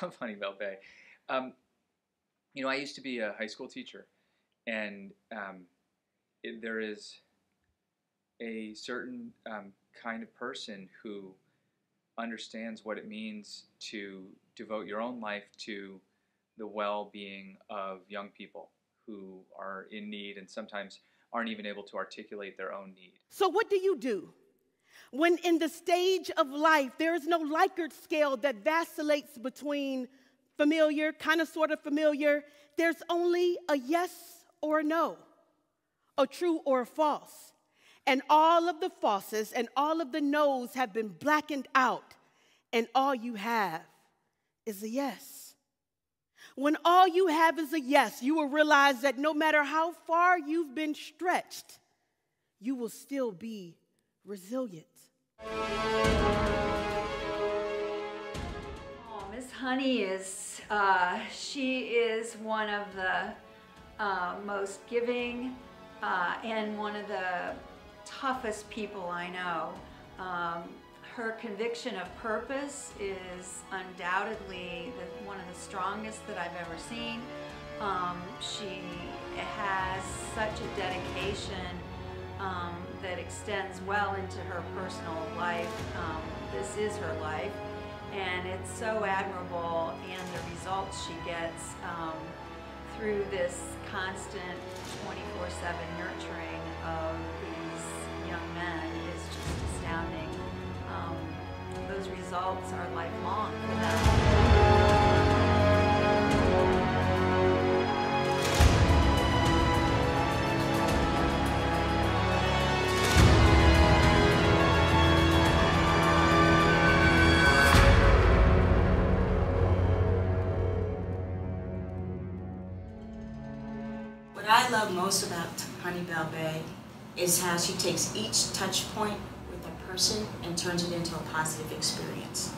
love Honey Bell Bey. You know, I used to be a high school teacher, and there is a certain kind of person who understands what it means to devote your own life to the well-being of young people who are in need and sometimes aren't even able to articulate their own need. So what do you do when in the stage of life there is no Likert scale that vacillates between familiar, kind of sort of familiar? There's only a yes or a no, a true or a false. And all of the falses and all of the no's have been blackened out, and all you have is a yes. When all you have is a yes, you will realize that no matter how far you've been stretched, you will still be resilient. Oh, Miss Honey is, she is one of the most giving and one of the toughest people I know. Her conviction of purpose is undoubtedly one of the strongest that I've ever seen. She has such a dedication that extends well into her personal life. This is her life, and it's so admirable, and the results she gets through this constant 24/7 nurturing of these young men is just astounding. Those results are lifelong for them. What I love most about Honey Bell Bey is how she takes each touch point with a person and turns it into a positive experience.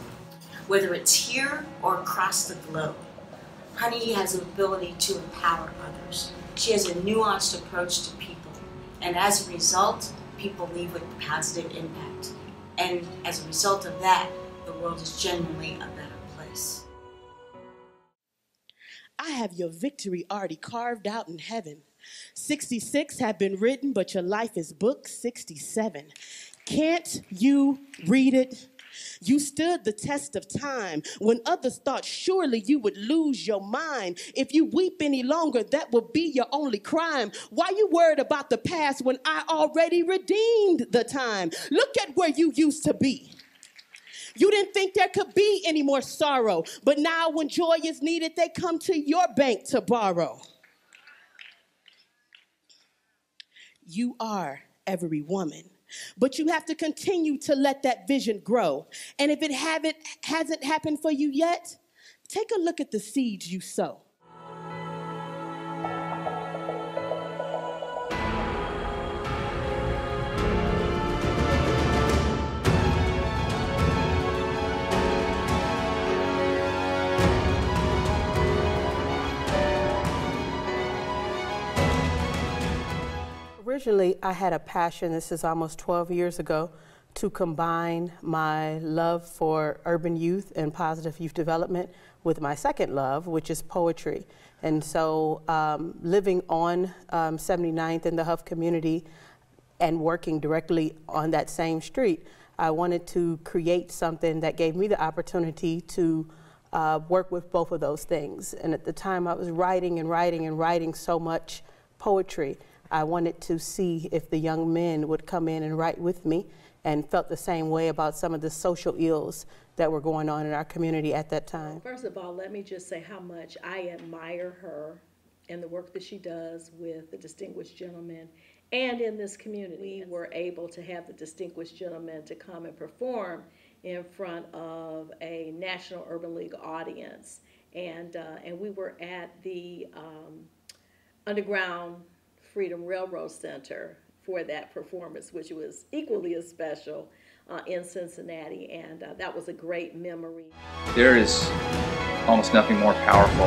Whether it's here or across the globe, Honey has the ability to empower others. She has a nuanced approach to people, and as a result, people leave with positive impact. And as a result of that, the world is genuinely a better place. I have your victory already carved out in heaven. 66 have been written, but your life is book 67. Can't you read it? You stood the test of time when others thought surely you would lose your mind. If you weep any longer, that will be your only crime. Why you worried about the past when I already redeemed the time? Look at where you used to be. You didn't think there could be any more sorrow, but now when joy is needed, they come to your bank to borrow. You are every woman, but you have to continue to let that vision grow. And if it hasn't happened for you yet, take a look at the seeds you sow. Originally, I had a passion, this is almost 12 years ago, to combine my love for urban youth and positive youth development with my second love, which is poetry. And so living on 79th in the Huff community and working directly on that same street, I wanted to create something that gave me the opportunity to work with both of those things. And at the time I was writing and writing and writing so much poetry. I wanted to see if the young men would come in and write with me, and felt the same way about some of the social ills that were going on in our community at that time. First of all, let me just say how much I admire her and the work that she does with the distinguished gentlemen and in this community. We were able to have the distinguished gentlemen to come and perform in front of a National Urban League audience. And we were at the Underground Freedom Railroad Center for that performance, which was equally as special in Cincinnati, and that was a great memory. There is almost nothing more powerful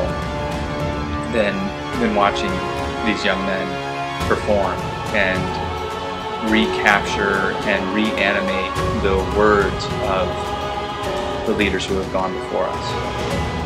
than watching these young men perform and recapture and reanimate the words of the leaders who have gone before us.